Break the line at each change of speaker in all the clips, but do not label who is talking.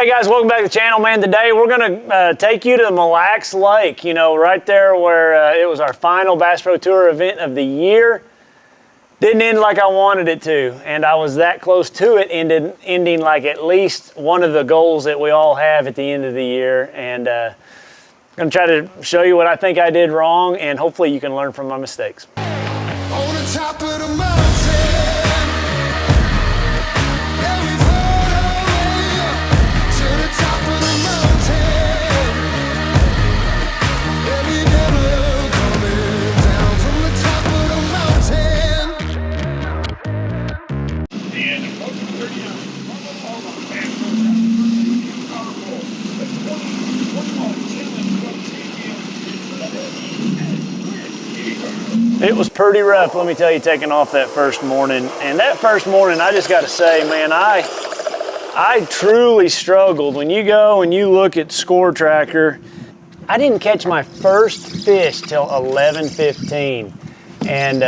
Hey guys, welcome back to the channel, man. Today we're gonna take you to the Mille Lacs Lake, you know, right there where it was our final Bass Pro Tour event of the year. Didn't end like I wanted it to, and I was that close to it, ending like at least one of the goals that we all have at the end of the year. And I'm gonna try to show you what I think I did wrong, and hopefully you can learn from my mistakes.
On the top of the mountain.
It was pretty rough, let me tell you, taking off that first morning. And that first morning, I just got to say, man, I truly struggled. When you go and you look at Score Tracker, I didn't catch my first fish till 11:15, and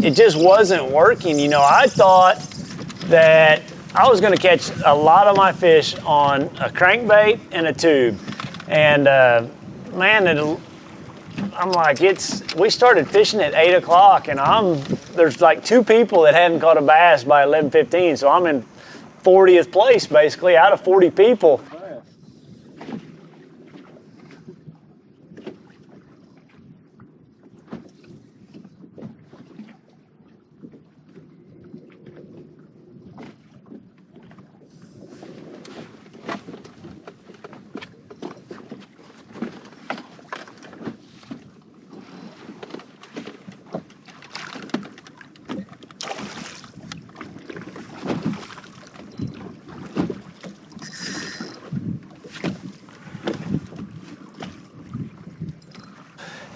it just wasn't working. You know, I thought that I was going to catch a lot of my fish on a crankbait and a tube, and man, I'm like, we started fishing at 8 o'clock, and there's like 2 people that hadn't caught a bass by 11:15, so I'm in 40th place basically out of 40 people.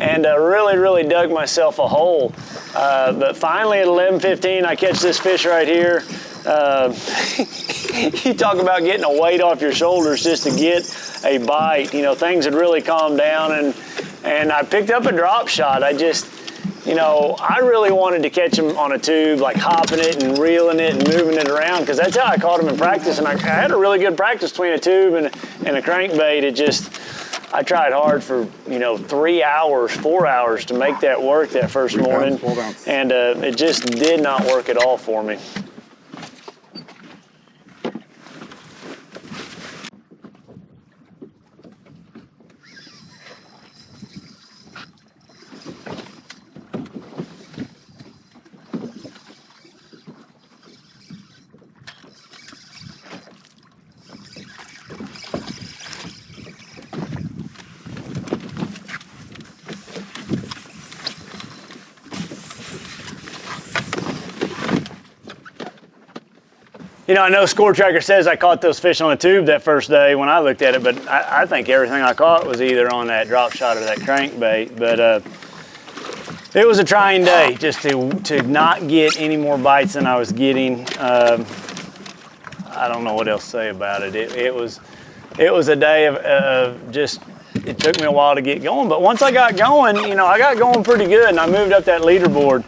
And really dug myself a hole. But finally at 11:15, I catch this fish right here. You talk about getting a weight off your shoulders just to get a bite. You know, things had really calmed down, and I picked up a drop shot. I just, you know, I really wanted to catch him on a tube, like hopping it and reeling it and moving it around, because that's how I caught him in practice. And I had a really good practice between a tube and a crankbait. I tried hard for, you know, 3 hours, 4 hours to make that work that first morning, and it just did not work at all for me. You know, I know Score Tracker says I caught those fish on a tube that first day when I looked at it, but I think everything I caught was either on that drop shot or that crankbait. But it was a trying day just to not get any more bites than I was getting. I don't know what else to say about it. It was a day of just, it took me a while to get going. But once I got going, you know, I got going pretty good, and I moved up that leaderboard.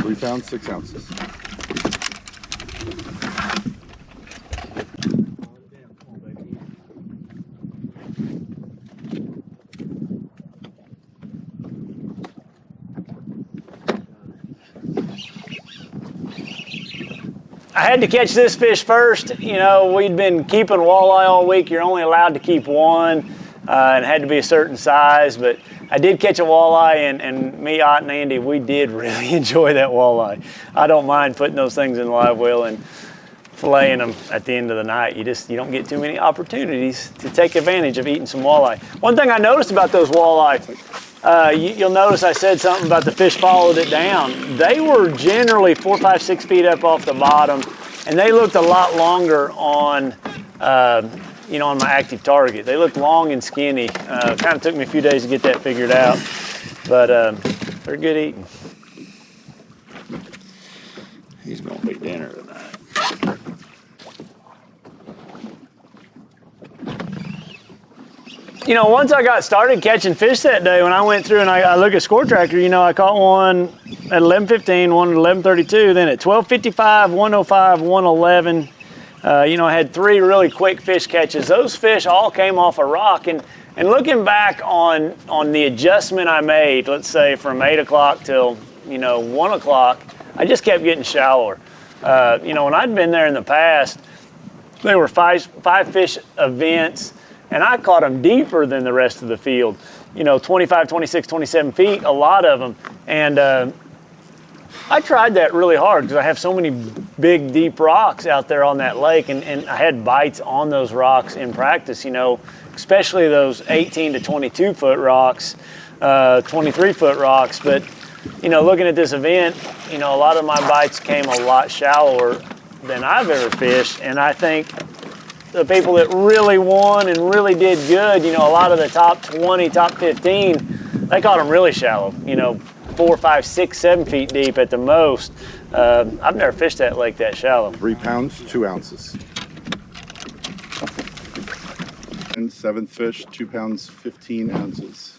We found 6 ounces.
I had to catch this fish first. You know, we'd been keeping walleye all week. You're only allowed to keep one, and it had to be a certain size, but I did catch a walleye, and me, Ott, and Andy, we did really enjoy that walleye. I don't mind putting those things in the live well and filleting them at the end of the night. You don't get too many opportunities to take advantage of eating some walleye. One thing I noticed about those walleye, you'll notice I said something about the fish followed it down. They were generally 4, 5, 6 feet up off the bottom, and they looked a lot longer on you know, on my active target. They looked long and skinny. Kind of took me a few days to get that figured out, but they're good eating. He's gonna be dinner tonight. You know, once I got started catching fish that day, when I went through and I look at Score Tracker, you know, I caught one at 11:15, one at 11:32, then at 12:55, 1:05, 1:11. You know, I had 3 really quick fish catches. Those fish all came off a rock, and looking back on the adjustment I made, let's say from 8 o'clock till, you know, 1 o'clock, I just kept getting shallower. You know, when I'd been there in the past, there were five fish events, and I caught them deeper than the rest of the field. You know, 25, 26, 27 feet, a lot of them. And I tried that really hard because I have so many big, deep rocks out there on that lake, and I had bites on those rocks in practice, you know, especially those 18 to 22 foot rocks, 23 foot rocks. But, you know, looking at this event, you know, a lot of my bites came a lot shallower than I've ever fished. And I think the people that really won and really did good, you know, a lot of the top 20, top 15, they caught them really shallow, you know, 4, 5, 6, 7 feet deep at the most. I've never fished that lake that shallow.
3 pounds, 2 ounces. And 7th fish, 2 pounds, 15 ounces.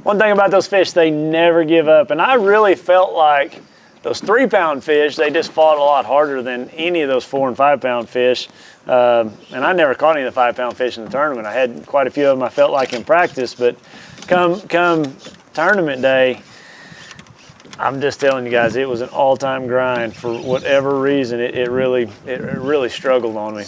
One thing about those fish, they never give up. And I really felt like those 3 pound fish, they just fought a lot harder than any of those 4 and 5 pound fish. And I never caught any of the 5 pound fish in the tournament. I had quite a few of them I felt like in practice, but come tournament day, I'm just telling you guys, it was an all-time grind. For whatever reason, it really struggled on me.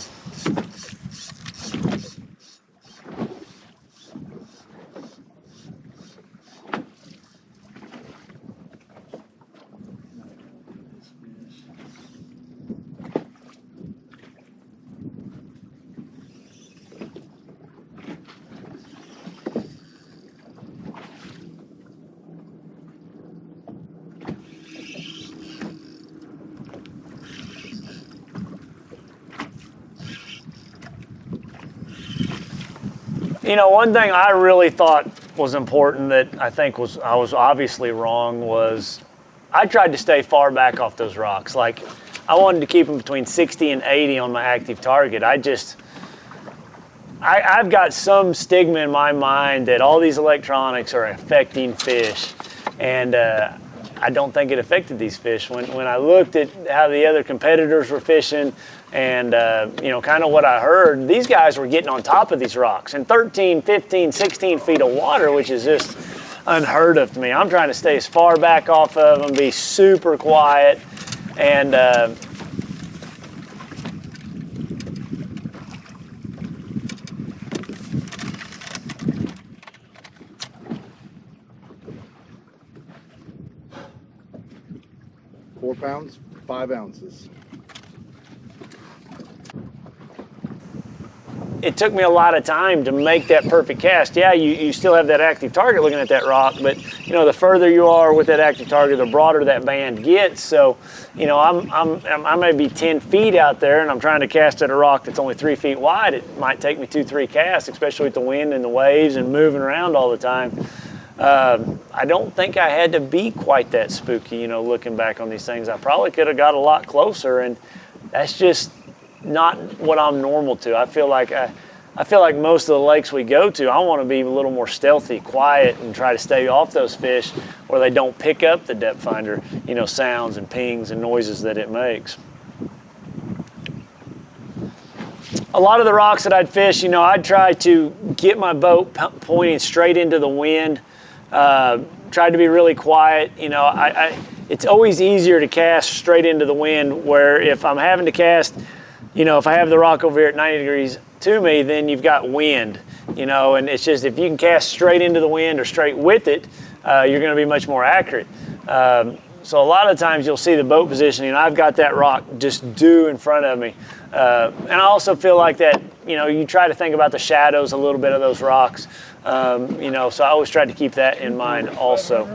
You know, one thing I really thought was important that I think I was obviously wrong was I tried to stay far back off those rocks. Like, I wanted to keep them between 60 and 80 on my active target. I've got some stigma in my mind that all these electronics are affecting fish, and I don't think it affected these fish. When I looked at how the other competitors were fishing, and you know, kind of what I heard, these guys were getting on top of these rocks in 13, 15, 16 feet of water, which is just unheard of to me. I'm trying to stay as far back off of them, be super quiet, and
4 pounds, 5 ounces.
it took me a lot of time to make that perfect cast. Yeah, you still have that active target looking at that rock, but you know, the further you are with that active target, the broader that band gets. So, you know, I may be 10 feet out there and I'm trying to cast at a rock that's only 3 feet wide. It might take me 2-3 casts, especially with the wind and the waves and moving around all the time. I don't think I had to be quite that spooky, you know, looking back on these things. I probably could have got a lot closer, and that's just not what I'm normal to. I feel like most of the lakes we go to, I want to be a little more stealthy, quiet, and try to stay off those fish where they don't pick up the depth finder, you know, sounds and pings and noises that it makes. A lot of the rocks that I'd fish, you know, I'd try to get my boat pointing straight into the wind. Tried to be really quiet. You know, it's always easier to cast straight into the wind, where if I'm having to cast, you know, if I have the rock over here at 90 degrees to me, then you've got wind, you know, and it's just, if you can cast straight into the wind or straight with it, you're going to be much more accurate. So a lot of times you'll see the boat positioning, I've got that rock just due in front of me. And I also feel like that, you know, you try to think about the shadows a little bit of those rocks, you know, so I always try to keep that in mind also.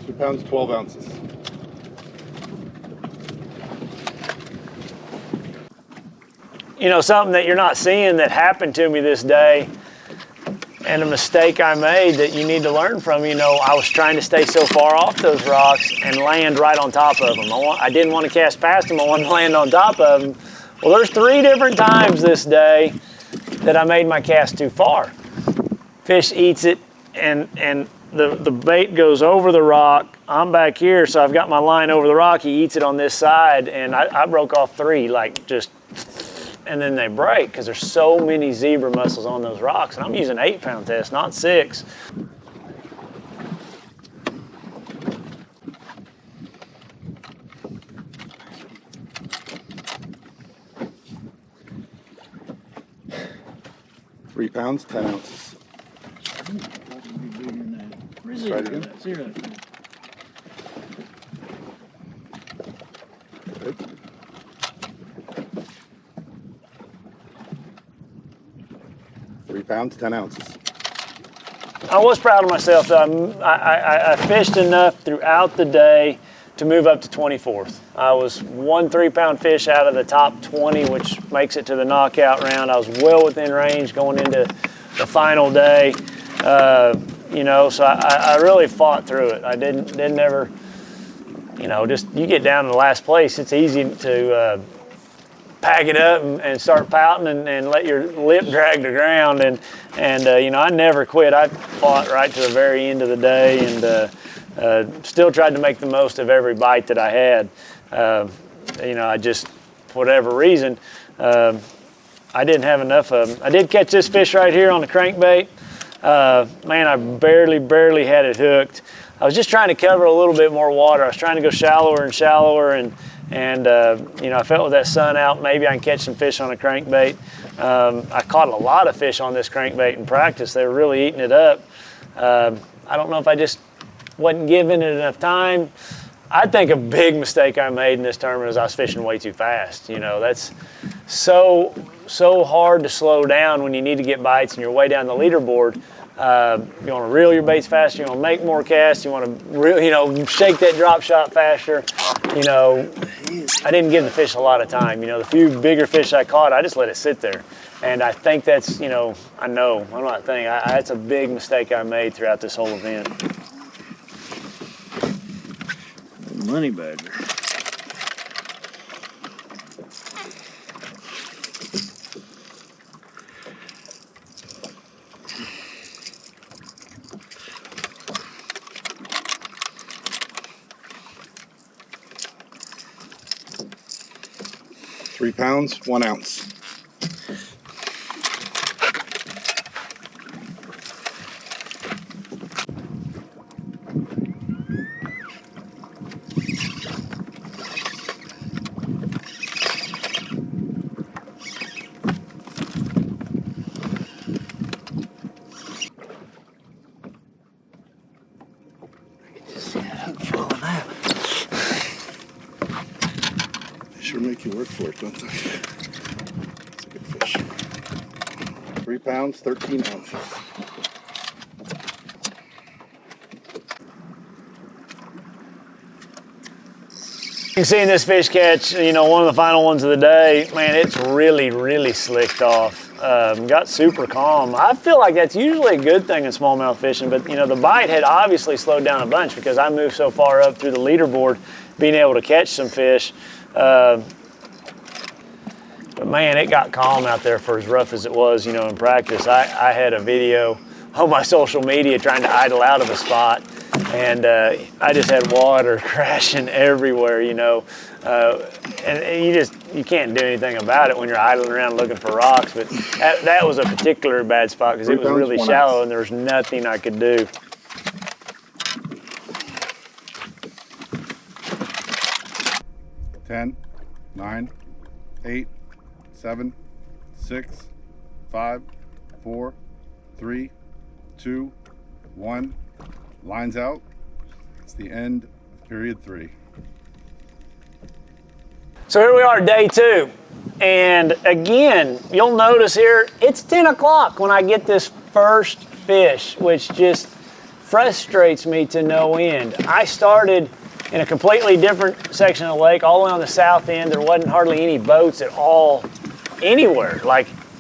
2 pounds, 12 ounces.
You know, something that you're not seeing that happened to me this day, and a mistake I made that you need to learn from. You know, I was trying to stay so far off those rocks and land right on top of them. I didn't want to cast past them. I wanted to land on top of them. Well, there's 3 different times this day that I made my cast too far. Fish eats it, and the bait goes over the rock. I'm back here, so I've got my line over the rock. He eats it on this side, and I broke off 3, like just, and then they break because there's so many zebra mussels on those rocks. And I'm using 8-pound test, not 6.
Three pounds, 10 ounces. Try it again.
0.
Good. Three pounds, 10 ounces.
I was proud of myself, though. I fished enough throughout the day to move up to 24th. I was 1 3-pound fish out of the top 20, which makes it to the knockout round. I was well within range going into the final day. You know, so I really fought through it. I didn't ever, you know, just you get down to the last place, it's easy to pack it up and start pouting and let your lip drag the ground. And you know, I never quit. I fought right to the very end of the day, and still tried to make the most of every bite that I had. You know, I just, for whatever reason, I didn't have enough of them. I did catch this fish right here on the crankbait. Man, I barely had it hooked. I was just trying to cover a little bit more water. I was trying to go shallower and shallower, and you know, I felt with that sun out, maybe I can catch some fish on a crankbait. I caught a lot of fish on this crankbait in practice. They were really eating it up. I don't know if I just wasn't giving it enough time. I think a big mistake I made in this tournament is I was fishing way too fast. You know, that's so hard to slow down when you need to get bites and you're way down the leaderboard. You want to reel your baits faster. You want to make more casts. You want to, you know, shake that drop shot faster. You know, I didn't give the fish a lot of time. You know, the few bigger fish I caught, I just let it sit there. And I think that's, you know, I'm not thinking, that's a big mistake I made throughout this whole event.
Money badger.
Three pounds, 1 ounce. Sure make you work for it, don't they? It's a good fish. 3 pounds, 13 ounces.
You can see in this fish catch, you know, one of the final ones of the day, man, it's really slicked off. Got super calm. I feel like that's usually a good thing in smallmouth fishing, but you know, the bite had obviously slowed down a bunch because I moved so far up through the leaderboard, being able to catch some fish. But man, it got calm out there for as rough as it was, you know, in practice. I had a video on my social media trying to idle out of a spot, and I just had water crashing everywhere, you know. And you can't do anything about it when you're idling around looking for rocks. But that was a particular bad spot because it was really shallow and there was nothing I could do.
Ten, 9, 8, 7, 6, 5, 4, 3, 2, 1. Lines out. It's the end of period 3.
So here we are, day 2. And again, you'll notice here, it's 10 o'clock when I get this first fish, which just frustrates me to no end. I started in a completely different section of the lake, all the way on the south end. There wasn't hardly any boats at all anywhere.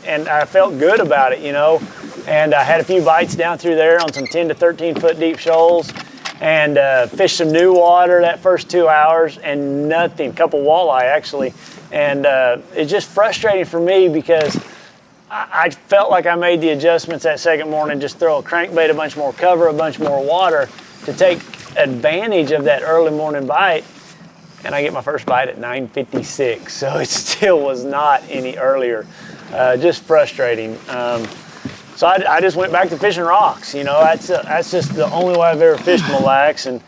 And I felt good about it, you know. And I had a few bites down through there on some 10 to 13 foot deep shoals, and fished some new water that first 2 hours, and nothing, a couple walleye actually. And it's just frustrating for me because I felt like I made the adjustments that second morning, just throw a crankbait, a bunch more cover, a bunch more water to take advantage of that early morning bite. And I get my first bite at 9:56, so it still was not any earlier. Just frustrating. So I just went back to fishing rocks. You know, that's just the only way I've ever fished Mille Lacs. And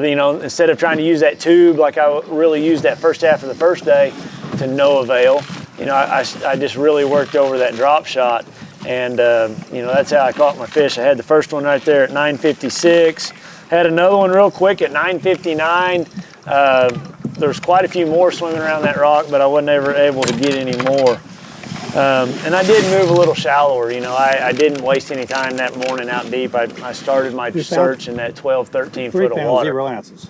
you know, instead of trying to use that tube like I really used that first half of the first day, to no avail. You know, I just really worked over that drop shot, and you know, that's how I caught my fish. I had the first one right there at 9:56. Had another one real quick at 9:59. There's quite a few more swimming around that rock, but I wasn't ever able to get any more. And I did move a little shallower. You know, I didn't waste any time that morning out deep. I started my search in that 12, 13 foot of water.
0 ounces.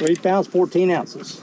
£3, 14 ounces.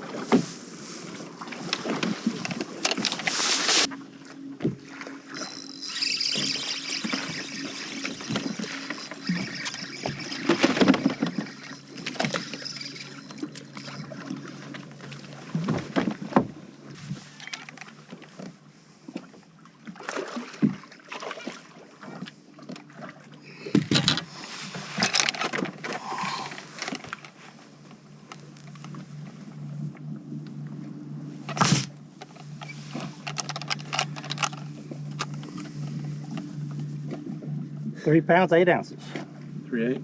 £3, 8 ounces.
3/8.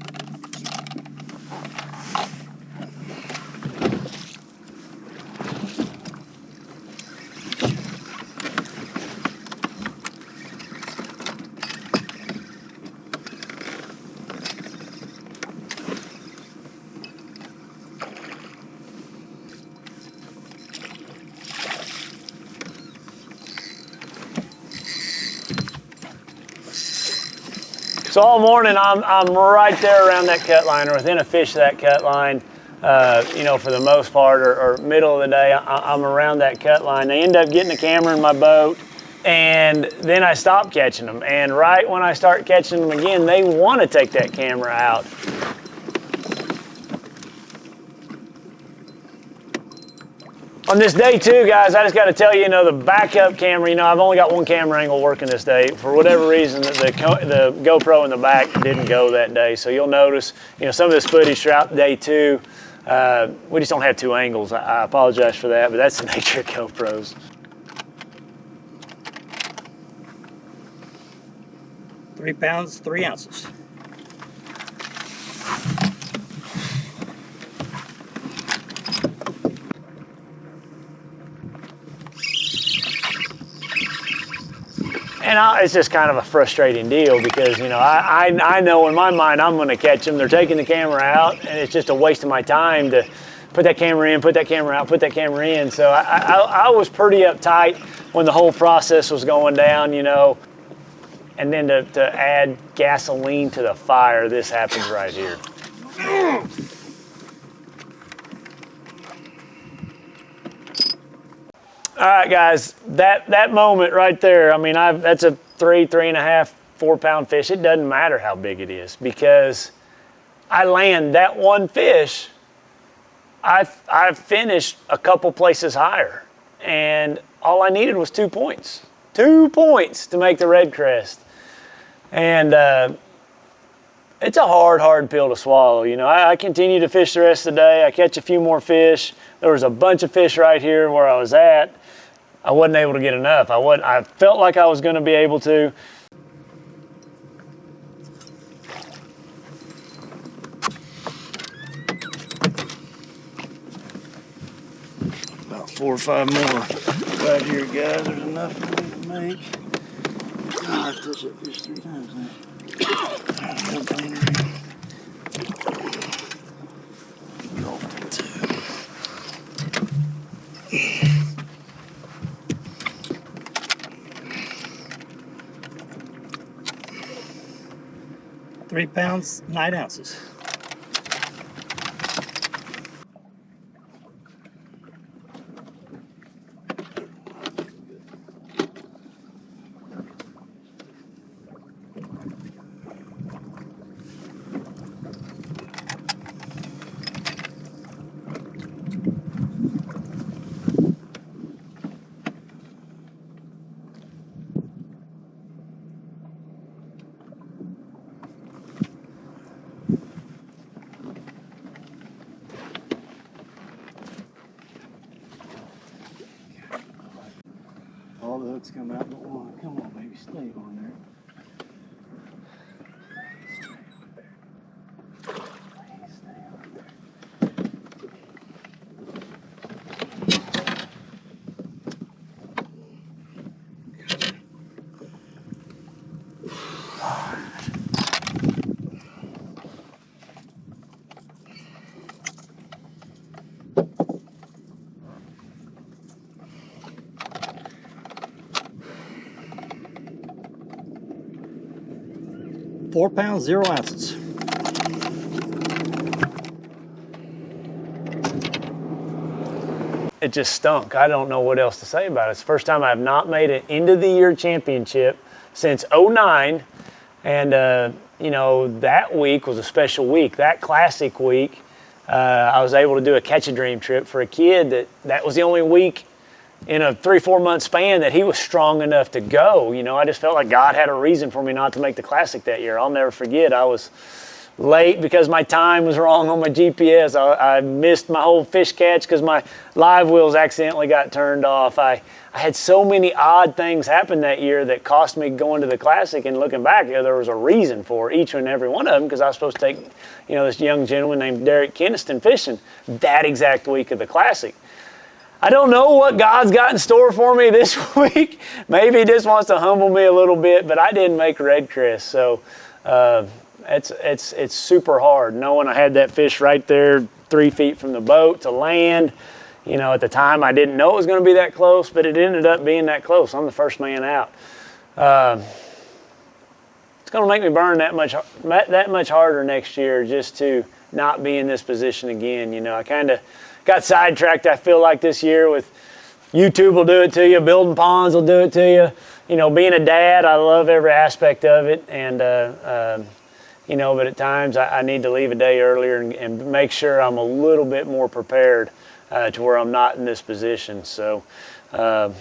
So all morning I'm right there around that cut line, or within a fish of that cut line. You know, for the most part, or middle of the day, I'm around that cut line. They end up getting the camera in my boat, and then I stop catching them. And right when I start catching them again, they want to take that camera out. On this day two, guys, I just got to tell you, you know, the backup camera, you know, I've only got one camera angle working this day. For whatever reason, the GoPro in the back didn't go that day. So you'll notice, you know, some of this footage throughout day two, we just don't have two angles. I apologize for that, but that's the nature of GoPros.
£3, 3 ounces.
And it's just kind of a frustrating deal because, you know, I know in my mind I'm going to catch them. They're taking the camera out, and it's just a waste of my time to put that camera in, put that camera out, put that camera in. So I was pretty uptight when the whole process was going down, you know. And then to add gasoline to the fire, this happens right here. All right, guys, that moment right there, I mean, that's a 3.5, 4 pound fish. It doesn't matter how big it is because I land that one fish, I've finished a couple places higher, and all I needed was 2 points. 2 points to make the REDCREST. And it's a hard pill to swallow. You know, I continue to fish the rest of the day. I catch a few more fish. There was a bunch of fish right here where I was at. I wasn't able to get enough. I felt like I was going to be able to.
About 4 or 5 more right here, guys. There's enough for me to make. God, I've touched that fish 3 times now. One cleaner. Go for 2.
£3, 9 ounces.
All the hooks come out but one. Come on, baby, stay on there. Please stay on there.
£4, 0 ounces.
It just stunk. I don't know what else to say about it. It's the first time I've not made an end of the year championship since '09. And, you know, that week was a special week. That classic week, I was able to do a catch a dream trip for a kid that was the only week in a 3-4 month span that he was strong enough to go. You know, I just felt like God had a reason for me not to make the classic that year. I'll never forget. I was late because my time was wrong on my GPS. I missed my whole fish catch because my live wheels accidentally got turned off. I had so many odd things happen that year that cost me going to the classic, and looking back, you know, there was a reason for each and every one of them, because I was supposed to take, you know, this young gentleman named Derek Keniston fishing that exact week of the classic. I don't know what God's got in store for me this week. Maybe he just wants to humble me a little bit, but I didn't make REDCREST, so it's super hard knowing I had that fish right there 3 feet from the boat to land. You know, at the time I didn't know it was going to be that close, but it ended up being that close. I'm the first man out. It's going to make me burn that much harder next year just to not be in this position again. You know, I kind of got sidetracked, I feel like, this year with YouTube will do it to you, building ponds will do it to you. You know, being a dad, I love every aspect of it, and you know, but at times I need to leave a day earlier and make sure I'm a little bit more prepared to where I'm not in this position. So I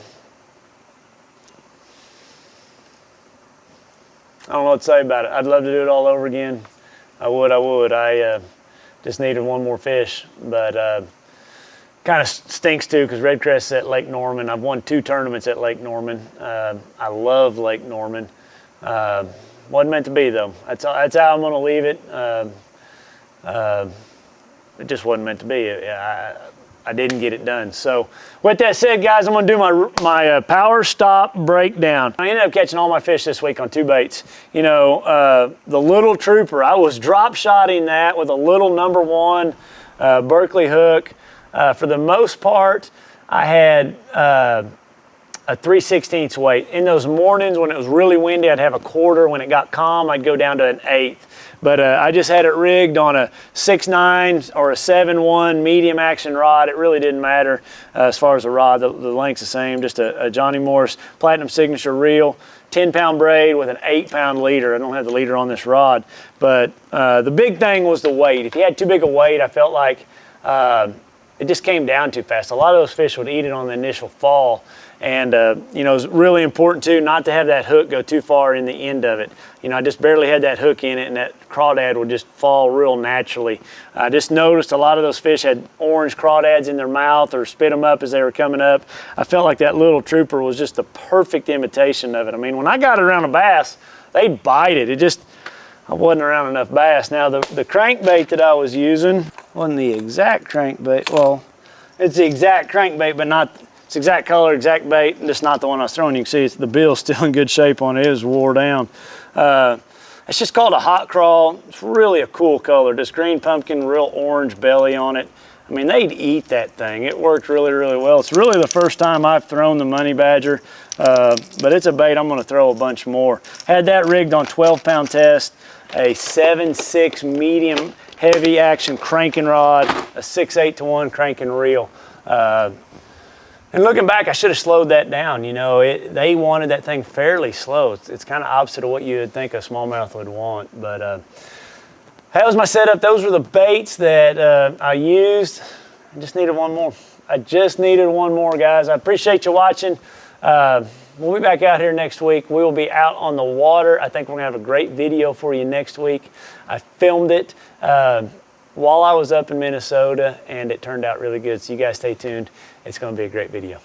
don't know what to say about it. I'd love to do it all over again. I would. I just needed one more fish, but kind of stinks too, because REDCREST's at Lake Norman. I've won 2 tournaments at Lake Norman. I love Lake Norman. Wasn't meant to be, though. That's how I'm going to leave it. It just wasn't meant to be. I didn't get it done. So with that said, guys, I'm going to do my power stop breakdown. I ended up catching all my fish this week on 2 baits. You know, the little trooper, I was drop shotting that with a little #1 Berkeley hook. For the most part, I had a 3/16 weight. In those mornings when it was really windy, I'd have a 1/4. When it got calm, I'd go down to an 1/8. But I just had it rigged on a 6.9 or a 7.1 medium action rod. It really didn't matter as far as the rod. The length's the same. Just a Johnny Morris Platinum Signature reel, 10-pound braid with an 8-pound leader. I don't have the leader on this rod. But the big thing was the weight. If you had too big a weight, I felt like it just came down too fast. A lot of those fish would eat it on the initial fall, And you know, it's really important too not to have that hook go too far in the end of it. You know, I just barely had that hook in it, and that crawdad would just fall real naturally. I just noticed a lot of those fish had orange crawdads in their mouth or spit them up as they were coming up. I felt like that little trooper was just the perfect imitation of it. I mean, when I got it around a bass, they'd bite it. It just, I wasn't around enough bass. Now the crankbait that I was using wasn't the exact crankbait. Well, it's the exact crankbait, but not, it's exact color, exact bait, just not the one I was throwing. You can see it's, the bill's still in good shape on it. It was wore down. It's just called a hot crawl. It's really a cool color, just green pumpkin, real orange belly on it. I mean, they'd eat that thing. It worked really, really well. It's really the first time I've thrown the Money Badger, but it's a bait I'm gonna throw a bunch more. Had that rigged on 12-pound test, a 7.6 medium heavy action cranking rod, a 6/8 to 1 cranking reel. And looking back, I should have slowed that down. You know, they wanted that thing fairly slow. It's kind of opposite of what you would think a smallmouth would want. But that was my setup. Those were the baits that I used. I just needed one more. I just needed one more, guys. I appreciate you watching. We'll be back out here next week. We will be out on the water. I think we're gonna have a great video for you next week. I filmed it while I was up in Minnesota, and it turned out really good. So you guys stay tuned. It's gonna be a great video.